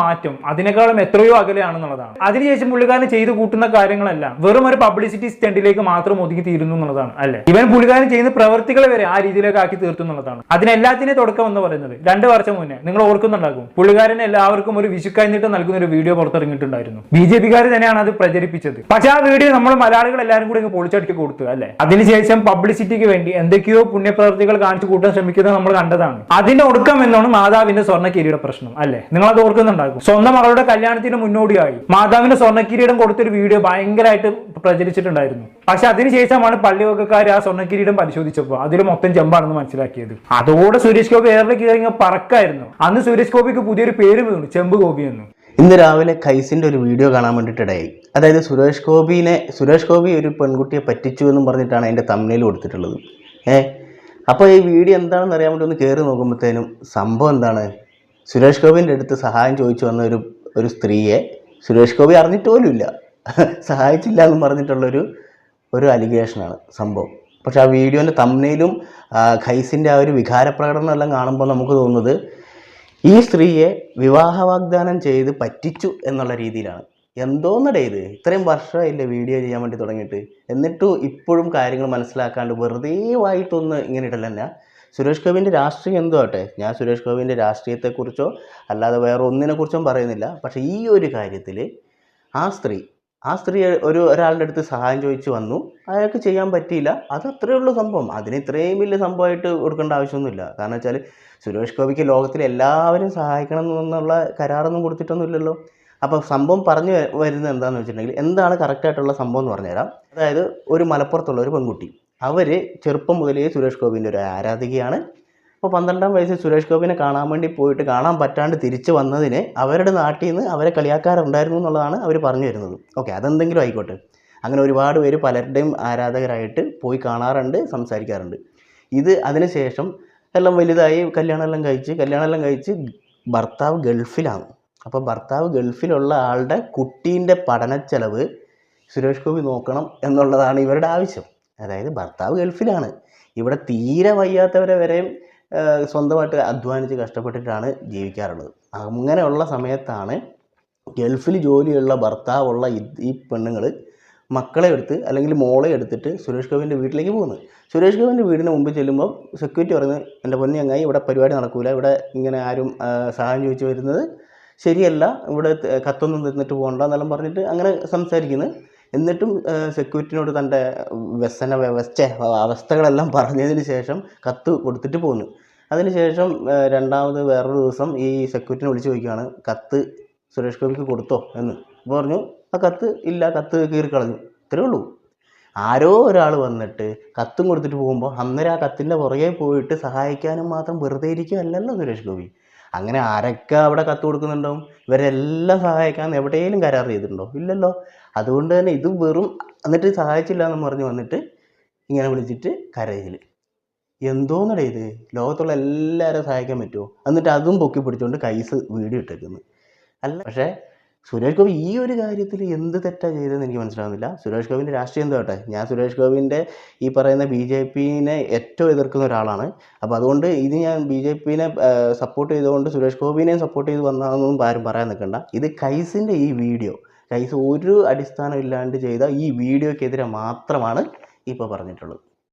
മാറ്റം അതിനേക്കാളും എത്രയോ അകലെയാണെന്നുള്ളതാണ്. അതിനുശേഷം പുള്ളിക്കാരൻ ചെയ്തു കൂട്ടുന്ന കാര്യങ്ങളെല്ലാം വെറും ഒരു പബ്ലിസിറ്റി സ്റ്റണ്ടിലേക്ക് മാത്രം ഒതുങ്ങി തീരുന്നു എന്നുള്ളതാണ് അല്ലെ. ഇവൻ പുള്ളിക്കാരൻ ചെയ്യുന്ന പ്രവൃത്തികളെ വരെ ആ രീതിയിലേക്ക് ആക്കി തീർത്തു എന്നുള്ളതാണ്. അതിനെല്ലാത്തിനും തുടക്കം എന്ന് പറയുന്നത് 2 വർഷം മുന്നേ നിങ്ങൾ ഓർക്കുന്നുണ്ടാകും, പുള്ളിക്കാരൻ എല്ലാവർക്കും ഒരു വിഷുക്കൈനീട്ടം നൽകുന്ന ഒരു വീഡിയോ പുറത്തിറങ്ങിയിട്ടുണ്ടായിരുന്നു. BJP-കാർ തന്നെയാണ് അത് പ്രചരിപ്പിച്ചത്. പക്ഷെ ആ വീഡിയോ നമ്മൾ മലയാളികൾ എല്ലാവരും കൂടി പൊളിച്ചടിച്ച് കൊടുത്തു അല്ലെ. അതിനുശേഷം പബ്ലിസിറ്റിക്ക് വേണ്ടി എന്തൊക്കെയോ പുണ്യപ്രവൃത്തികൾ കാണിച്ചു കൂട്ടാൻ ശ്രമിക്കുന്നത് നമ്മൾ കണ്ടതാണ്. അതിന്റെ ഒടുക്കം എന്നാണ് മാതാവിന്റെ സ്വർണ്ണക്കിരീട പ്രശ്നം അല്ലെ. നിങ്ങൾ അത് ഓർക്കുന്നുണ്ടാകും. സ്വന്തം മകളുടെ കല്യാണത്തിന് മുന്നോടിയായി മാതാവിന്റെ സ്വർണ്ണക്കിരീടം കൊടുത്തൊരു വീഡിയോ ഭയങ്കരമായിട്ട് പ്രചരിച്ചിട്ടുണ്ടായിരുന്നു. പക്ഷെ അതിനുശേഷമാണ് പള്ളിവകക്കാർ ആ സ്വർണ്ണക്കിരീടം പരിശോധിച്ചപ്പോൾ അതിൽ മൊത്തം ചെമ്പാണെന്ന് മനസ്സിലാക്കിയത്. അതോടെ സുരേഷ് ഗോപി എയറിൽ കയറി പറക്കായിരുന്നു. അന്ന് സുരേഷ് ഗോപിക്ക് പുതിയൊരു പേര് വീണു, ചെമ്പ് ഗോപി എന്ന്. ഇന്ന് രാവിലെ കൈസിന്റെ ഒരു വീഡിയോ കാണാൻ വേണ്ടിയിട്ടിടയായി. അതായത് സുരേഷ് ഗോപി ഒരു പെൺകുട്ടിയെ പറ്റിച്ചു എന്നും പറഞ്ഞിട്ടാണ് അതിന്റെ തംബ്നെയിൽ കൊടുത്തിട്ടുള്ളത്. അപ്പോൾ ഈ വീഡിയോ എന്താണെന്ന് അറിയാൻ വേണ്ടി ഒന്ന് കയറി നോക്കുമ്പോഴത്തേനും സംഭവം എന്താണ്, സുരേഷ് ഗോപിൻ്റെ അടുത്ത് സഹായം ചോദിച്ചു വന്ന ഒരു സ്ത്രീയെ സുരേഷ് ഗോപി അറിഞ്ഞിട്ട് പോലും ഇല്ല, സഹായിച്ചില്ല എന്ന് പറഞ്ഞിട്ടുള്ളൊരു അലിഗേഷനാണ് സംഭവം. പക്ഷെ ആ വീഡിയോൻ്റെ തംബ്നെയിലും ഖൈസിൻ്റെ ആ ഒരു വികാരപ്രകടനം എല്ലാം കാണുമ്പോൾ നമുക്ക് തോന്നുന്നത് ഈ സ്ത്രീയെ വിവാഹ വാഗ്ദാനം ചെയ്ത് പറ്റിച്ചു എന്നുള്ള രീതിയിലാണ്. എന്തോന്നടേ ഇത്, ഇത്രയും വർഷമായില്ലേ വീഡിയോ ചെയ്യാൻ വേണ്ടി തുടങ്ങിയിട്ട്, എന്നിട്ടും ഇപ്പോഴും കാര്യങ്ങൾ മനസ്സിലാക്കാണ്ട് വെറുതെ വായിട്ടൊന്ന് ഇങ്ങനെ ഇടലല്ല. സുരേഷ് ഗോപിൻ്റെ രാഷ്ട്രീയം എന്തോ ആട്ടെ, ഞാൻ സുരേഷ് ഗോപിൻ്റെ രാഷ്ട്രീയത്തെക്കുറിച്ചോ അല്ലാതെ വേറെ ഒന്നിനെക്കുറിച്ചും പറയുന്നില്ല. പക്ഷേ ഈ ഒരു കാര്യത്തിൽ ആ സ്ത്രീ ഒരാളുടെ അടുത്ത് സഹായം ചോദിച്ചു വന്നു, അയാൾക്ക് ചെയ്യാൻ പറ്റിയില്ല, അത് അത്രയേ ഉള്ളൂ സംഭവം. അതിന് ഇത്രയും വലിയ സംഭവമായിട്ട് കൊടുക്കേണ്ട ആവശ്യമൊന്നുമില്ല. കാരണം വെച്ചാൽ സുരേഷ് ഗോപിക്ക് ലോകത്തിൽ എല്ലാവരും സഹായിക്കണം എന്നുള്ള കരാറൊന്നും കൊടുത്തിട്ടൊന്നുമില്ലല്ലോ. അപ്പോൾ സംഭവം പറഞ്ഞു വരുന്നത് എന്താണെന്ന് വെച്ചിട്ടുണ്ടെങ്കിൽ, എന്താണ് കറക്റ്റായിട്ടുള്ള സംഭവം എന്ന് പറഞ്ഞുതരാം. അതായത് ഒരു മലപ്പുറത്തുള്ള ഒരു പെൺകുട്ടി, അവർ ചെറുപ്പം മുതലേ സുരേഷ് ഗോപിൻ്റെ ഒരു ആരാധികയാണ്. അപ്പോൾ 12ാം വയസ്സിൽ സുരേഷ് ഗോപിനെ കാണാൻ വേണ്ടി പോയിട്ട് കാണാൻ പറ്റാണ്ട് തിരിച്ച് വന്നതിന് അവരുടെ നാട്ടിൽ നിന്ന് അവരെ കളിയാക്കാറുണ്ടായിരുന്നു എന്നുള്ളതാണ് അവർ പറഞ്ഞു വരുന്നത്. ഓക്കെ, അതെന്തെങ്കിലും ആയിക്കോട്ടെ. അങ്ങനെ ഒരുപാട് പേര് പലരുടെയും ആരാധകരായിട്ട് പോയി കാണാറുണ്ട്, സംസാരിക്കാറുണ്ട്. അതിനുശേഷം എല്ലാം വലുതായി കല്യാണമെല്ലാം കഴിച്ച് ഭർത്താവ് ഗൾഫിലാണ്. അപ്പോൾ ഭർത്താവ് ഗൾഫിലുള്ള ആളുടെ കുട്ടീൻ്റെ പഠനച്ചെലവ് സുരേഷ് ഗോപി നോക്കണം എന്നുള്ളതാണ് ഇവരുടെ ആവശ്യം. അതായത് ഭർത്താവ് ഗൾഫിലാണ്, ഇവിടെ തീരെ വയ്യാത്തവരെ വരെയും സ്വന്തമായിട്ട് അധ്വാനിച്ച് കഷ്ടപ്പെട്ടിട്ടാണ് ജീവിക്കാറുള്ളത്. അങ്ങനെയുള്ള സമയത്താണ് ഗൾഫിൽ ജോലിയുള്ള ഭർത്താവുള്ള ഈ പെണ്ണുങ്ങൾ മക്കളെ എടുത്ത് അല്ലെങ്കിൽ മോളെ എടുത്തിട്ട് സുരേഷ് ഗോപിൻ്റെ വീട്ടിലേക്ക് പോകുന്നത്. സുരേഷ് ഗോപിൻ്റെ വീടിന് മുമ്പിൽ ചെല്ലുമ്പോൾ സെക്യൂരിറ്റി പറയുന്നത്, എൻ്റെ പൊന്നി അങ്ങായി ഇവിടെ പരിപാടി നടക്കൂല, ഇവിടെ ഇങ്ങനെ ആരും സഹായം ചോദിച്ചു വരുന്നത് ശരിയല്ല, ഇവിടെ കത്തൊന്നും തിന്നിട്ട് പോകണ്ട എന്നെല്ലാം പറഞ്ഞിട്ട് അങ്ങനെ സംസാരിക്കുന്നു. എന്നിട്ടും സെക്യൂരിറ്റിനോട് തൻ്റെ അവസ്ഥകളെല്ലാം പറഞ്ഞതിന് ശേഷം കത്ത് കൊടുത്തിട്ട് പോകുന്നു. അതിനുശേഷം രണ്ടാമത് വേറൊരു ദിവസം ഈ സെക്യൂരിറ്റിനെ വിളിച്ച് ചോദിക്കുകയാണ്, കത്ത് സുരേഷ് ഗോപിക്ക് കൊടുത്തോ എന്ന്. പറഞ്ഞു ആ കത്ത് ഇല്ല, കത്ത് കീറിക്കളഞ്ഞു. ഇത്രയേ ഉള്ളൂ. ആരോ ഒരാൾ വന്നിട്ട് കത്തും കൊടുത്തിട്ട് പോകുമ്പോൾ അന്നേരം ആ കത്തിൻ്റെ പുറകെ പോയിട്ട് സഹായിക്കാനും മാത്രം വെറുതെ ഇരിക്കുകയല്ലല്ലോ സുരേഷ് ഗോപി. അങ്ങനെ ആരൊക്കെ അവിടെ കത്ത് കൊടുക്കുന്നുണ്ടാവും? ഇവരെല്ലാം സഹായിക്കാൻ എവിടെയെങ്കിലും കരാർ ചെയ്തിട്ടുണ്ടോ? ഇല്ലല്ലോ. അതുകൊണ്ട് തന്നെ ഇത് വെറും എന്നിട്ട് സഹായിച്ചില്ല എന്ന് പറഞ്ഞ് വന്നിട്ട് ഇങ്ങനെ വിളിച്ചിട്ട് കരയിൽ. എന്തോന്നടേ ഇത്, ലോകത്തുള്ള എല്ലാവരും സഹായിക്കാൻ പറ്റുമോ? എന്നിട്ട് അതും പൊക്കി പിടിച്ചുകൊണ്ട് കൈസ് വീഡിയോ ഇട്ടേക്കുന്നു അല്ല. പക്ഷേ സുരേഷ് ഗോപി ഈ ഒരു കാര്യത്തിൽ എന്ത് തെറ്റാണ് ചെയ്തതെന്ന് എനിക്ക് മനസ്സിലാവുന്നില്ല. സുരേഷ് ഗോപിൻ്റെ രാഷ്ട്രീയം എന്തോ ആട്ടെ, ഞാൻ സുരേഷ് ഗോപിൻ്റെ ഈ പറയുന്ന BJP-നെ ഏറ്റവും എതിർക്കുന്ന ഒരാളാണ്. അപ്പോൾ അതുകൊണ്ട് ഞാൻ BJP-നെ സപ്പോർട്ട് ചെയ്തുകൊണ്ട് സുരേഷ് ഗോപിനെയും സപ്പോർട്ട് ചെയ്ത് വന്നതെന്നൊന്നും ആരും പറയാൻ നിൽക്കണ്ട. ഇത് കൈസിൻ്റെ ഈ വീഡിയോ, കൈസ് ഒരു അടിസ്ഥാനം ഇല്ലാണ്ട് ചെയ്ത ഈ വീഡിയോക്കെതിരെ മാത്രമാണ് ഇപ്പോൾ പറഞ്ഞിട്ടുള്ളത്.